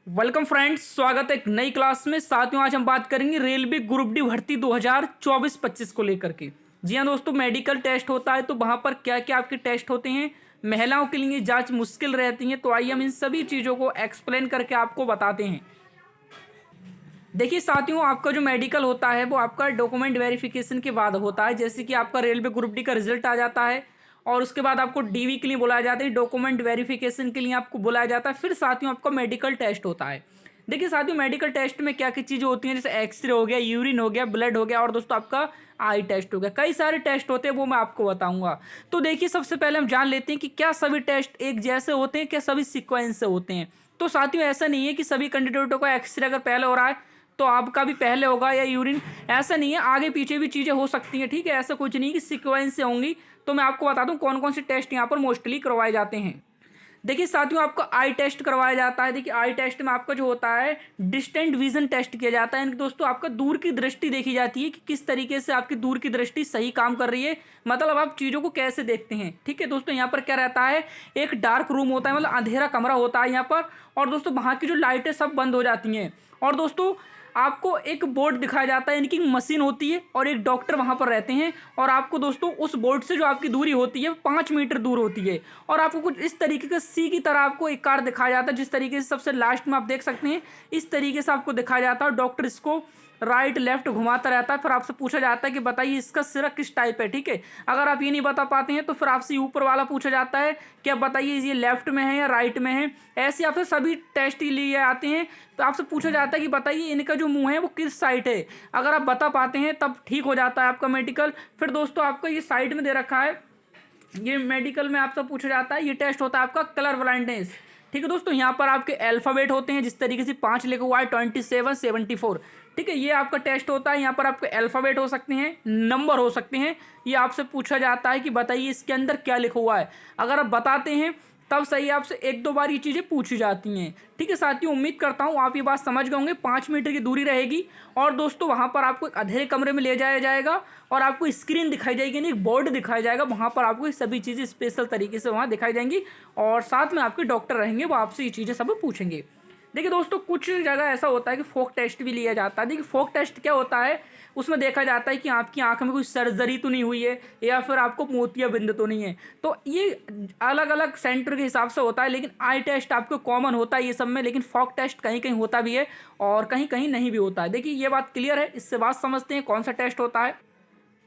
Welcome friends, स्वागत है एक नई क्लास में। साथियों, आज हम बात करेंगे रेलवे ग्रुप डी भर्ती 2024-25 को लेकर के। जी हाँ दोस्तों, मेडिकल टेस्ट होता है तो वहाँ पर क्या क्या आपके टेस्ट होते हैं, महिलाओं के लिए जांच मुश्किल रहती है, तो आइए हम इन सभी चीज़ों को एक्सप्लेन करके आपको बताते हैं। देखिए साथियों, आपका जो मेडिकल होता है वो आपका डॉक्यूमेंट वेरिफिकेशन के बाद होता है। जैसे कि आपका रेलवे ग्रुप डी का रिजल्ट आ जाता है और उसके बाद आपको डीवी के लिए बुलाया जाता है, डॉक्यूमेंट वेरिफिकेशन के लिए आपको बुलाया जाता है, फिर साथियों आपका मेडिकल टेस्ट होता है। देखिए साथियों, मेडिकल टेस्ट में क्या क्या चीज़ें होती हैं, जैसे एक्सरे हो गया, यूरिन हो गया, ब्लड हो गया और दोस्तों आपका आई टेस्ट हो गया। कई सारे टेस्ट होते हैं, वो मैं आपको बताऊंगा। तो देखिए, सबसे पहले हम जान लेते हैं कि क्या सभी टेस्ट एक जैसे होते हैं, क्या सभी सीक्वेंस से होते हैं। तो साथियों, ऐसा नहीं है कि सभी कैंडिडेटों का एक्सरे अगर पहले हो रहा है तो आपका भी पहले होगा, या यूरिन, ऐसा नहीं है। आगे पीछे भी चीज़ें हो सकती हैं, ठीक है। ऐसा कुछ नहीं कि सीक्वेंस से होंगी। तो मैं आपको बता दूं कौन कौन से टेस्ट यहाँ पर मोस्टली करवाए जाते हैं। देखिए साथियों, आपका आई टेस्ट करवाया जाता है। देखिए, आई टेस्ट में आपका जो होता है डिस्टेंट विजन टेस्ट किया जाता है। यानी कि दोस्तों आपका दूर की दृष्टि देखी जाती है कि किस तरीके से आपकी दूर की दृष्टि सही काम कर रही है, मतलब आप चीज़ों को कैसे देखते हैं। ठीक है दोस्तों, यहाँ पर क्या रहता है, एक डार्क रूम होता है, मतलब अंधेरा कमरा होता है यहाँ पर। और दोस्तों वहाँ की जो लाइटें सब बंद हो जाती हैं और दोस्तों आपको एक बोर्ड दिखाया जाता है, यानी कि मशीन होती है और एक डॉक्टर वहाँ पर रहते हैं। और आपको दोस्तों उस बोर्ड से जो आपकी दूरी होती है 5 मीटर दूर होती है। और आपको कुछ इस तरीके का सी की तरह आपको एक कार्ड दिखाया जाता है, जिस तरीके से सबसे लास्ट में आप देख सकते हैं, इस तरीके से आपको दिखाया जाता है। डॉक्टर इसको राइट लेफ्ट घुमाता रहता है, फिर आपसे पूछा जाता है कि बताइए इसका सिरा किस टाइप है। ठीक है, अगर आप ये नहीं बता पाते हैं तो फिर आपसे ऊपर वाला पूछा जाता है कि आप बताइए ये लेफ्ट में है या राइट में है। ऐसे आपसे सभी टेस्ट लिए आते हैं, तो आपसे पूछा जाता है कि बताइए इनका जो मुंह है वो किस साइड है। अगर आप बता पाते हैं तब ठीक हो जाता है आपका मेडिकल। फिर दोस्तों आपको ये साइड में दे रखा है, ये मेडिकल में आपसे पूछा जाता है, ये टेस्ट होता है आपका कलर ब्लाइंडनेस। ठीक है दोस्तों, यहाँ पर आपके अल्फ़ाबेट होते हैं, जिस तरीके से 5 लिखा हुआ है 27 74। ठीक है, ये आपका टेस्ट होता है। यहाँ पर आपके अल्फ़ाबेट हो सकते हैं, नंबर हो सकते हैं। ये आपसे पूछा जाता है कि बताइए इसके अंदर क्या लिखा हुआ है। अगर आप बताते हैं तब सही, आपसे एक दो बार ये चीज़ें पूछी जाती हैं। ठीक है साथियों, उम्मीद करता हूँ आप ये बात समझ गए होंगे। 5 मीटर की दूरी रहेगी और दोस्तों वहाँ पर आपको एक अंधेरे कमरे में ले जाया जाएगा और आपको स्क्रीन दिखाई जाएगी, यानी एक बोर्ड दिखाया जाएगा। वहाँ पर आपको सभी चीज़ें स्पेशल तरीके से वहाँ दिखाई जाएंगी और साथ में आपके डॉक्टर रहेंगे, वो आपसे ये चीज़ें सब पूछेंगे। देखिए दोस्तों, कुछ जगह ऐसा होता है कि फोक टेस्ट भी लिया जाता है। देखिए फोक टेस्ट क्या होता है, उसमें देखा जाता है कि आपकी आंख में कोई सर्जरी तो नहीं हुई है या फिर आपको मोतियाबिंद तो नहीं है। तो ये अलग अलग सेंटर के हिसाब से होता है, लेकिन आई टेस्ट आपको कॉमन होता है ये सब में। लेकिन फोक टेस्ट कहीं कहीं होता भी है और कहीं कहीं नहीं भी होता है। देखिए ये बात क्लियर है, इससे बात समझते हैं कौन सा टेस्ट होता है।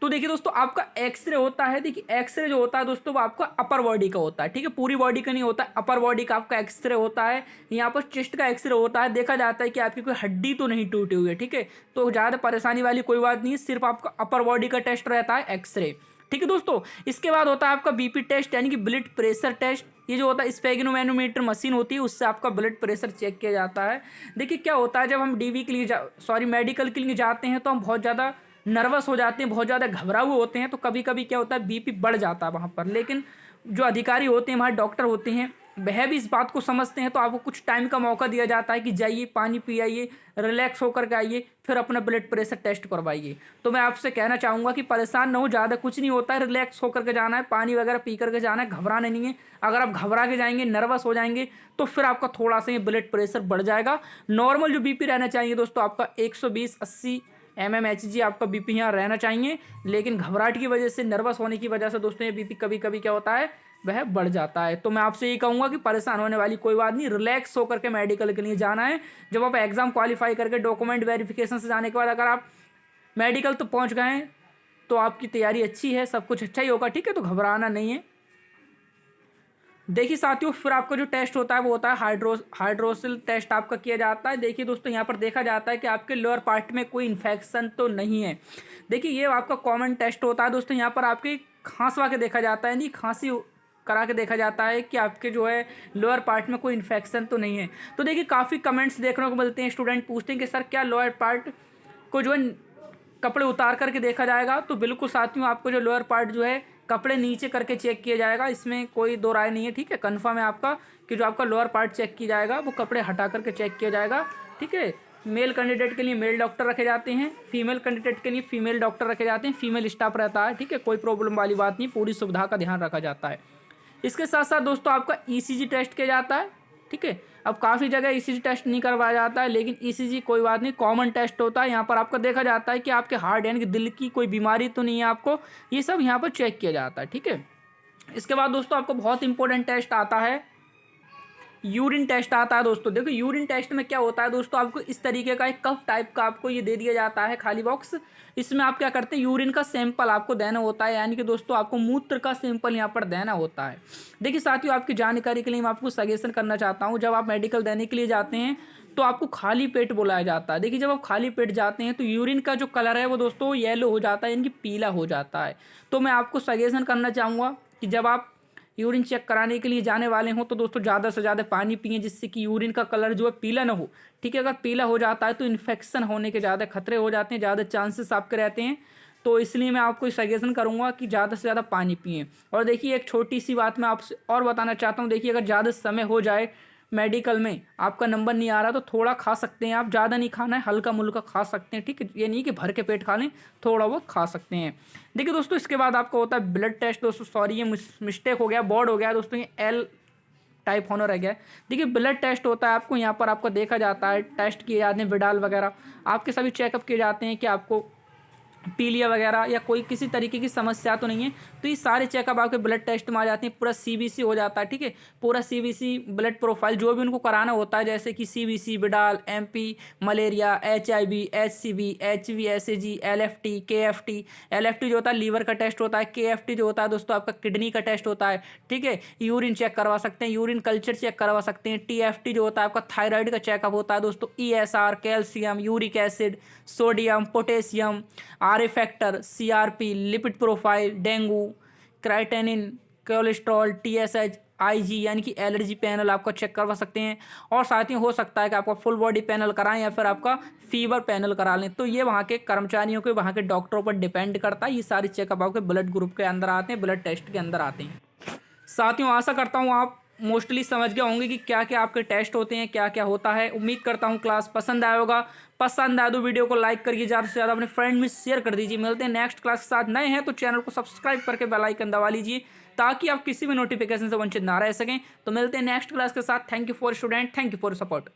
तो देखिए दोस्तों, आपका एक्सरे होता है। देखिए एक्सरे जो होता है दोस्तों, वो आपका अपर बॉडी का होता है। ठीक है, पूरी बॉडी का नहीं होता है, अपर बॉडी का आपका एक्सरे होता है। यहाँ पर चेस्ट का एक्सरे होता है, देखा जाता है कि आपकी कोई हड्डी तो नहीं टूटी हुई है। ठीक है, तो ज़्यादा परेशानी वाली कोई बात नहीं है, सिर्फ आपका अपर बॉडी का टेस्ट रहता है एक्सरे। ठीक है दोस्तों, इसके बाद होता है आपका बीपी टेस्ट, यानी कि ब्लड प्रेशर टेस्ट। ये जो होता है स्फेगनोमैनोमीटर मशीन होती है, उससे आपका ब्लड प्रेशर चेक किया जाता है। देखिए क्या होता है, जब हम डीवी के लिए मेडिकल के लिए जाते हैं तो हम बहुत ज़्यादा नर्वस हो जाते हैं, बहुत ज़्यादा घबरा हुए होते हैं। तो कभी कभी क्या होता है, बीपी बढ़ जाता है वहाँ पर। लेकिन जो अधिकारी होते हैं, हमारे डॉक्टर होते हैं, वह भी इस बात को समझते हैं। तो आपको कुछ टाइम का मौका दिया जाता है कि जाइए, पानी पी आइए, रिलैक्स होकर के आइए, फिर अपना ब्लड प्रेशर टेस्ट करवाइए। तो मैं आपसे कहना चाहूँगा कि परेशान ना हो, ज़्यादा कुछ नहीं होता है, रिलैक्स होकर के जाना है, पानी वगैरह पी करके जाना है, घबराना नहीं है। अगर आप घबरा के जाएंगे, नर्वस हो जाएंगे, तो फिर आपका थोड़ा सा ये ब्लड प्रेशर बढ़ जाएगा। नॉर्मल जो बीपी रहना चाहिए दोस्तों, आपका 120/80 mmHg आपका बीपी यहाँ रहना चाहिए। लेकिन घबराहट की वजह से, नर्वस होने की वजह से दोस्तों ये बीपी कभी कभी क्या होता है, वह बढ़ जाता है। तो मैं आपसे ये कहूँगा कि परेशान होने वाली कोई बात नहीं, रिलैक्स होकर के मेडिकल के लिए जाना है। जब आप एग्ज़ाम क्वालिफाई करके डॉक्यूमेंट वेरिफिकेशन से जाने के बाद अगर आप मेडिकल तो पहुँच गए हैं, तो आपकी तैयारी अच्छी है, सब कुछ अच्छा ही होगा। ठीक है, तो घबराना नहीं है। देखिए साथियों, फिर आपका जो टेस्ट होता है वो होता है हाइड्रोसिल टेस्ट आपका किया जाता है। देखिए दोस्तों, यहाँ पर देखा जाता है कि आपके लोअर पार्ट में कोई इन्फेक्शन तो नहीं है। देखिए ये आपका कॉमन टेस्ट होता है दोस्तों। यहाँ पर आपके खांसवा के देखा जाता है, नहीं खांसी करा के देखा जाता है कि आपके जो है लोअर पार्ट में कोई इन्फेक्शन तो नहीं है। तो देखिए काफ़ी कमेंट्स देखने को मिलते हैं, स्टूडेंट पूछते हैं कि सर क्या लोअर पार्ट को जो है कपड़े उतार करके देखा जाएगा। तो बिल्कुल साथियों, आपको जो लोअर पार्ट जो है कपड़े नीचे करके चेक किया जाएगा, इसमें कोई दो राय नहीं है। ठीक है, कन्फर्म है आपका कि जो आपका लोअर पार्ट चेक किया जाएगा वो कपड़े हटा करके चेक किया जाएगा। ठीक है, मेल कैंडिडेट के लिए मेल डॉक्टर रखे जाते हैं, फीमेल कैंडिडेट के लिए फीमेल डॉक्टर रखे जाते हैं, फीमेल स्टाफ रहता है। ठीक है, कोई प्रॉब्लम वाली बात नहीं, पूरी सुविधा का ध्यान रखा जाता है। इसके साथ साथ दोस्तों आपका ईसीजी टेस्ट किया जाता है। ठीक है। अब काफ़ी जगह ईसीजी टेस्ट नहीं करवाया जाता है, लेकिन ईसीजी कोई बात नहीं, कॉमन टेस्ट होता है। यहाँ पर आपका देखा जाता है कि आपके हार्ट यानी कि दिल की कोई बीमारी तो नहीं है आपको, ये सब यहाँ पर चेक किया जाता है। ठीक है। इसके बाद दोस्तों आपको बहुत इंपॉर्टेंट टेस्ट आता है, यूरिन टेस्ट आता है दोस्तों। देखो यूरिन टेस्ट में क्या होता है दोस्तों, आपको इस तरीके का एक कप टाइप का आपको ये दे दिया जाता है खाली बॉक्स। इसमें आप क्या करते हैं, यूरिन का सैंपल आपको देना होता है, यानी कि दोस्तों आपको मूत्र का सैंपल यहाँ पर देना होता है। देखिए साथियों, आपकी जानकारी के लिए मैं आपको सजेशन करना चाहता हूँ, जब आप मेडिकल देने के लिए जाते हैं तो आपको खाली पेट बुलाया जाता है। देखिए जब आप खाली पेट जाते हैं तो यूरिन का जो कलर है वो दोस्तों येलो हो जाता है, यानी कि पीला हो जाता है। तो मैं आपको सजेशन करना चाहूँगा कि जब आप यूरिन चेक कराने के लिए जाने वाले हों तो दोस्तों ज़्यादा से ज़्यादा पानी पिएं, जिससे कि यूरिन का कलर जो है पीला ना हो। ठीक है, अगर पीला हो जाता है तो इन्फेक्शन होने के ज़्यादा खतरे हो जाते हैं, ज़्यादा चांसेस आपके रहते हैं। तो इसलिए मैं आपको सजेशन करूंगा कि ज़्यादा से ज़्यादा पानी पिएं। और देखिए एक छोटी सी बात मैं आपसे और बताना चाहता हूँ, देखिए अगर ज़्यादा समय हो जाए मेडिकल में, आपका नंबर नहीं आ रहा तो थोड़ा खा सकते हैं आप, ज़्यादा नहीं खाना है, हल्का मुल्का खा सकते हैं। ठीक है, ये नहीं कि भर के पेट खा लें, थोड़ा बहुत खा सकते हैं। देखिए दोस्तों इसके बाद आपका होता है ब्लड टेस्ट। दोस्तों सॉरी ये मिस्टेक हो गया, बोर्ड हो गया दोस्तों, ये एल टाइप होना रह गया है। देखिए ब्लड टेस्ट होता है आपको, यहाँ पर आपको देखा जाता है, टेस्ट किए जाते हैं, विडाल वगैरह आपके सभी चेकअप किए जाते हैं कि आपको पीलिया वगैरह या कोई किसी तरीके की समस्या तो नहीं है। तो ये सारे चेकअप आपके ब्लड टेस्ट में आ जाते हैं, पूरा सीबीसी हो जाता है। ठीक है, पूरा सीबीसी ब्लड प्रोफाइल जो भी उनको कराना होता है, जैसे कि CBC, Widal, MP, malaria, HIV, HCV, HV, SAG, LFT, KFT. LFT जो होता है लीवर का टेस्ट होता है, केएफटी जो होता है दोस्तों आपका किडनी का टेस्ट होता है। ठीक है, यूरिन चेक करवा सकते हैं, यूरिन कल्चर चेक करवा सकते हैं। टीएफटी जो होता है आपका थायराइड का चेकअप होता है दोस्तों। ESR, calcium, uric acid, sodium, potassium, RA factor, CRP, lipid profile, dengue, creatinine, cholesterol, TSH, IG यानी कि एलर्जी पैनल आपका चेक करवा सकते हैं। और साथ ही हो सकता है कि आपका फुल बॉडी पैनल कराएं या फिर आपका फीवर पैनल करा लें। तो ये वहाँ के कर्मचारियों के, वहाँ के डॉक्टरों पर डिपेंड करता है। ये सारे चेकअप आपके ब्लड ग्रुप के अंदर आते हैं, ब्लड टेस्ट के अंदर आते हैं। साथियों आशा करता हूँ आप मोस्टली समझ गए होंगे कि क्या क्या आपके टेस्ट होते हैं, क्या क्या होता है। उम्मीद करता हूँ क्लास पसंद आया होगा। पसंद आए तो वीडियो को लाइक करिए, ज़्यादा से ज़्यादा अपने फ्रेंड में शेयर कर दीजिए। मिलते हैं नेक्स्ट क्लास के साथ। नए हैं तो चैनल को सब्सक्राइब करके बेल आइकन दबा लीजिए, ताकि आप किसी भी नोटिफिकेशन से वंचित ना रह सकें। तो मिलते हैं नेक्स्ट क्लास के साथ। Thank you for student, thank you for support.